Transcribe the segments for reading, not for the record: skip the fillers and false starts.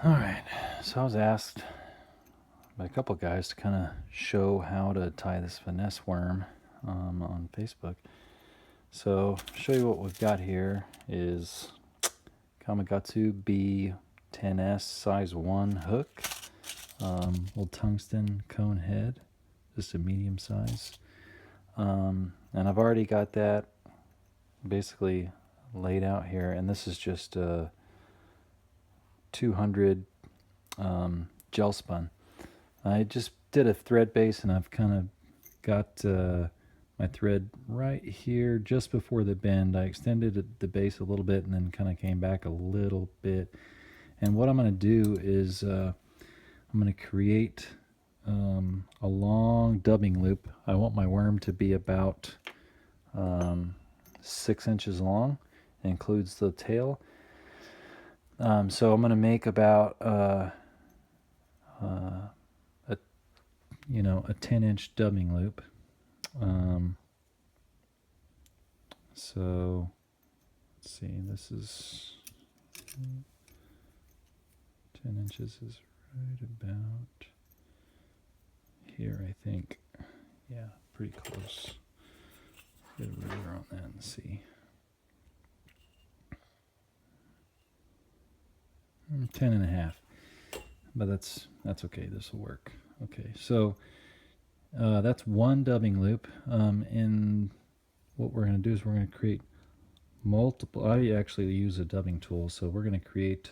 Alright, so I was asked by a couple guys to kind of show how to tie this finesse worm on Facebook. So, show you what we've got here is Kamagatsu B10S size 1 hook, little tungsten cone head, just a medium size. And I've already got that basically laid out here, and this is just a 200 gel spun. I just did a thread base, and I've kind of got my thread right here just before the bend. I extended the base a little bit and then kind of came back a little bit. And what I'm going to do is I'm going to create a long dubbing loop. I want my worm to be about 6 inches long. It includes the tail. So I'm going to make about a 10-inch dubbing loop. So let's see, this is 10 inches is right about here, I think. Yeah, pretty close. Get a ruler on that and see. 10 and a half, but that's okay. This will work. Okay, so that's one dubbing loop, and what we're going to do is we're going to create multiple. I actually use a dubbing tool, so we're going to create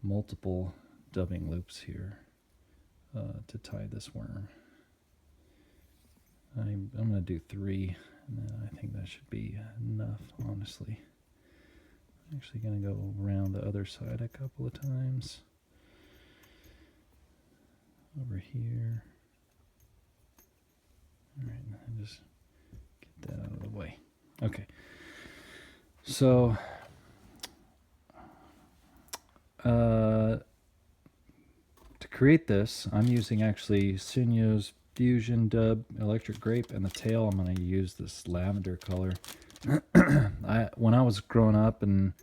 multiple dubbing loops here to tie this worm. I'm going to do 3, and I think that should be enough, honestly. I'm actually going to go around the other side a couple of times. Over here. Alright, and just get that out of the way. Okay. So, to create this, I'm using actually Sunyo's Fusion Dub Electric Grape, and the tail I'm going to use this lavender color. When I was growing up and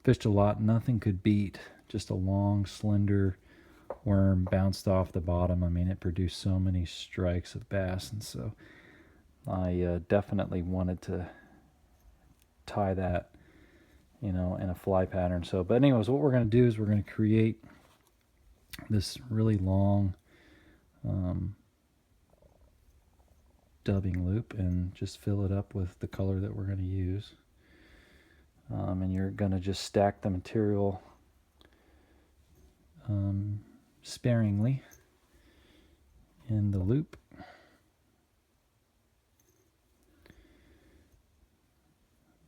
fished a lot, nothing could beat just a long, slender worm bounced off the bottom. I mean, it produced so many strikes of bass, and so I definitely wanted to tie that, in a fly pattern. So, but anyways, what we're going to do is we're going to create this really long dubbing loop and just fill it up with the color that we're going to use. And you're going to just stack the material sparingly in the loop.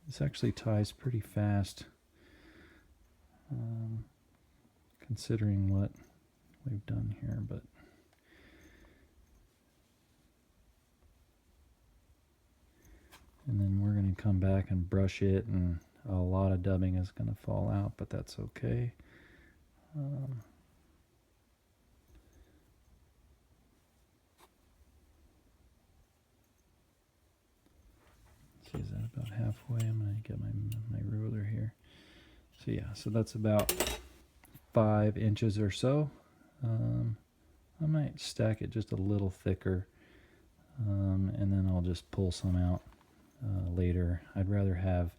This actually ties pretty fast, considering what we've done here, but and then we're going to come back and brush it, and a lot of dubbing is going to fall out, but that's okay. See, is that about halfway? I'm going to get my ruler here. So yeah, so that's about 5 inches or so. I might stack it just a little thicker, and then I'll just pull some out later. I'd rather have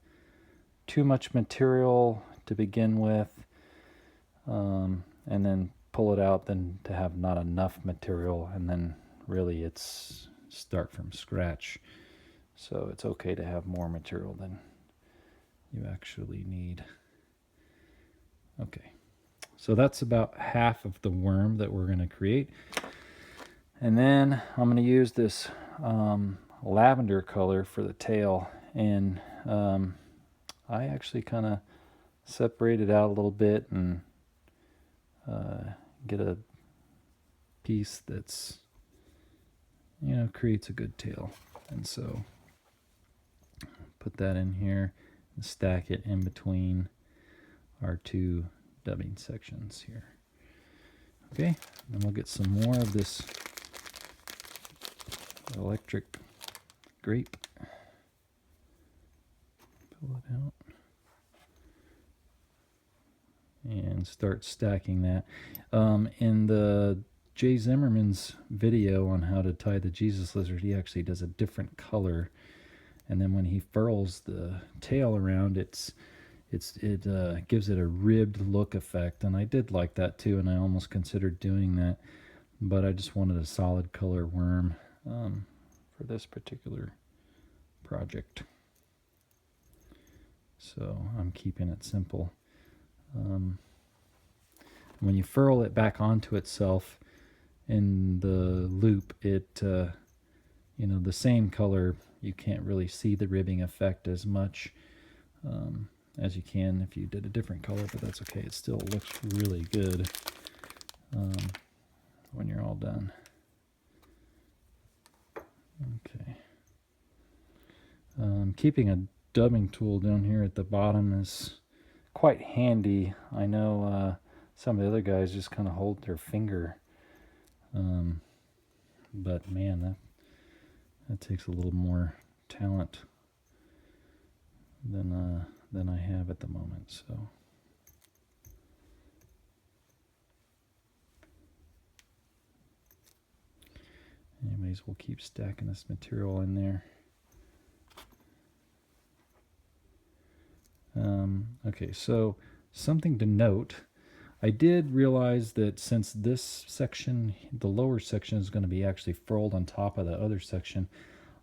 too much material to begin with, and then pull it out than to have not enough material, and then really it's start from scratch. So it's okay to have more material than you actually need. Okay, so that's about half of the worm that we're going to create. And then I'm going to use this lavender color for the tail, and I actually kind of separate it out a little bit and get a piece that's, creates a good tail. And so put that in here and stack it in between our 2 dubbing sections here. Okay, and we'll get some more of this electric grape. Pull it out. and start stacking that. In the Jay Zimmerman's video on how to tie the Jesus lizard, he actually does a different color, and then when he furls the tail around, it gives it a ribbed look effect, and I did like that too, and I almost considered doing that, but I just wanted a solid color worm for this particular project, so I'm keeping it simple. When you furl it back onto itself in the loop, the same color, you can't really see the ribbing effect as much as you can if you did a different color, but that's okay. It still looks really good when you're all done. Okay. Keeping a dubbing tool down here at the bottom is quite handy. I know some of the other guys just kind of hold their finger, but man, that takes a little more talent than I have at the moment. So anyways, we'll keep stacking this material in there. Okay, so something to note, I did realize that since this section, the lower section, is going to be actually furled on top of the other section,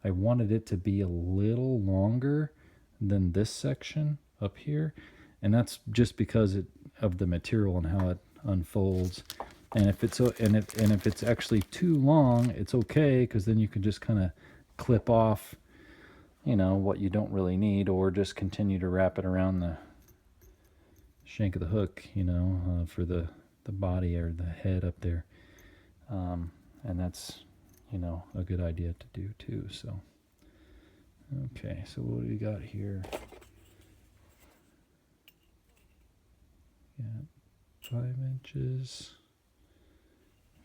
I wanted it to be a little longer than this section up here, and that's just because of the material and how it unfolds. And if it's actually too long, it's okay, because then you can just kind of clip off, what you don't really need, or just continue to wrap it around the shank of the hook, for the body or the head up there. And that's, a good idea to do too. So, okay, so what do we got here? Yeah, 5 inches.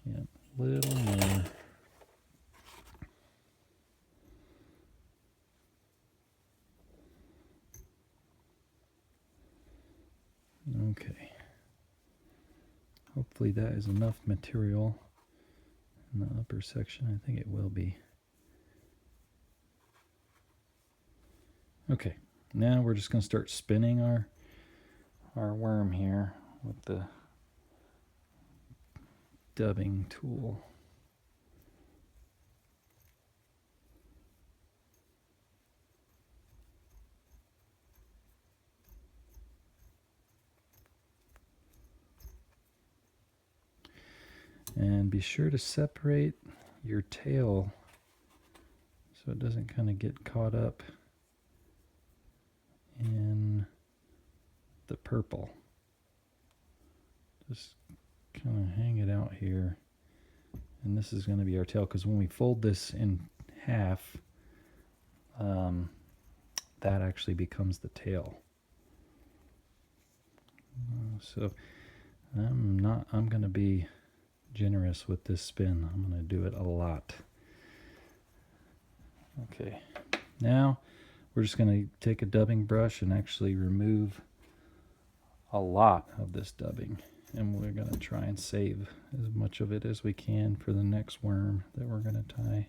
Yeah, little more. Okay. Hopefully that is enough material in the upper section. I think it will be. Okay, now we're just going to start spinning our worm here with the dubbing tool. And be sure to separate your tail so it doesn't kind of get caught up in the purple. Just kind of hang it out here. And this is going to be our tail, because when we fold this in half, that actually becomes the tail. So I'm going to be generous with this spin. I'm going to do it a lot. Okay, now we're just going to take a dubbing brush and actually remove a lot of this dubbing, and we're going to try and save as much of it as we can for the next worm that we're going to tie.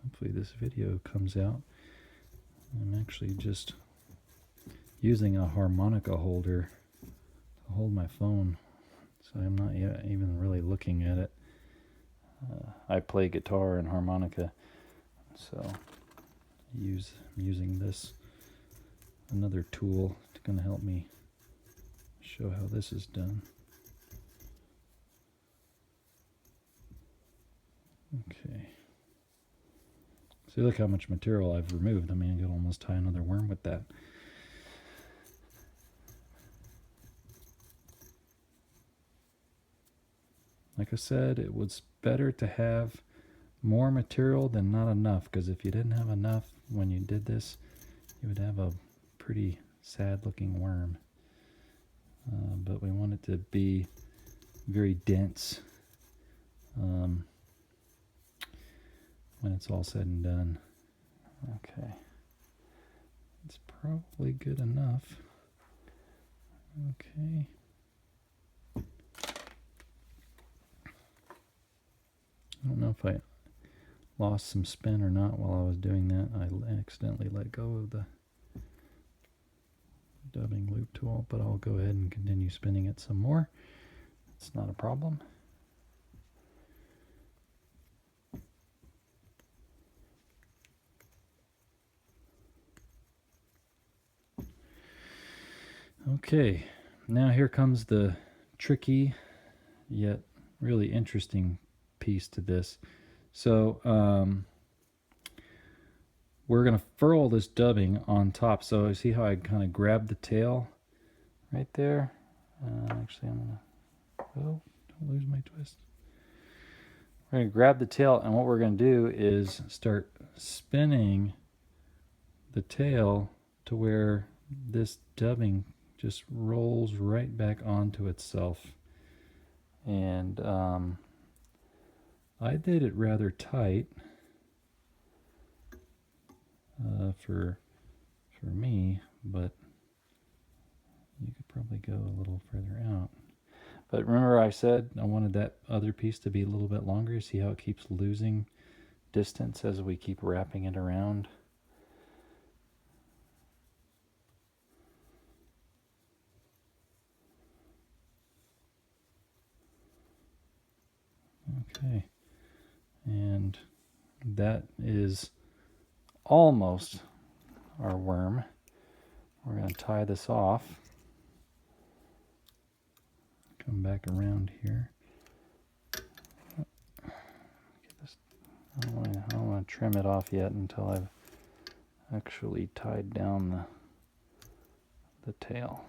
Hopefully this video comes out. I'm actually just using a harmonica holder to hold my phone, so I'm not yet even really looking at it. I play guitar and harmonica, so I'm using this, another tool, to kind of help me show how this is done. Okay. See, look how much material I've removed. I mean, I could almost tie another worm with that. Like I said, it was better to have more material than not enough, because if you didn't have enough when you did this, you would have a pretty sad looking worm. But we want it to be very dense when it's all said and done. Okay, it's probably good enough. Okay. I don't know if I lost some spin or not while I was doing that. I accidentally let go of the dubbing loop tool, but I'll go ahead and continue spinning it some more. It's not a problem. Okay, now here comes the tricky yet really interesting piece to this. So we're going to furl this dubbing on top. So see how I kind of grab the tail right there? Actually, I'm going to, oh, don't lose my twist. We're going to grab the tail, and what we're going to do is start spinning the tail to where this dubbing just rolls right back onto itself. And I did it rather tight for me, but you could probably go a little further out. But remember I said I wanted that other piece to be a little bit longer. See how it keeps losing distance as we keep wrapping it around? Okay, and that is almost our worm. We're going to tie this off. Come back around here. Get this. I don't want to trim it off yet until I've actually tied down the tail.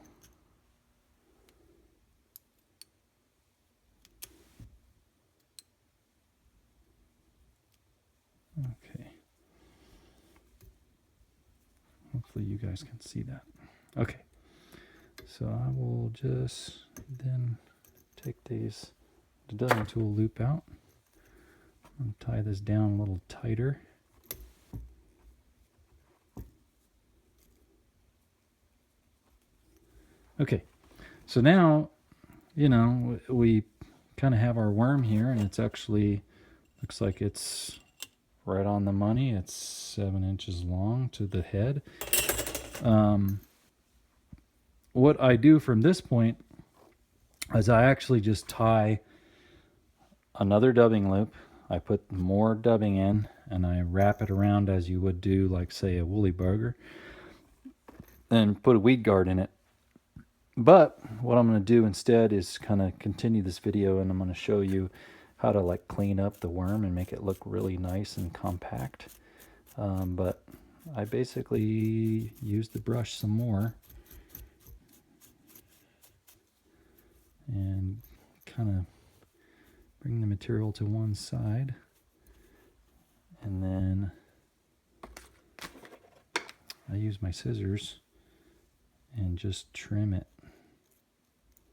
Okay. Hopefully you guys can see that. Okay. So I will just then take the dubbing tool loop out and tie this down a little tighter. Okay. So now, you know, we kind of have our worm here, and it's actually looks like it's right on the money. It's 7 inches long to the head. What I do from this point is I actually just tie another dubbing loop. I put more dubbing in, and I wrap it around as you would do, like, say, a woolly burger, and put a weed guard in it. But what I'm going to do instead is kind of continue this video, and I'm going to show you how to like clean up the worm and make it look really nice and compact. But I basically use the brush some more and kind of bring the material to one side, and then I use my scissors and just trim it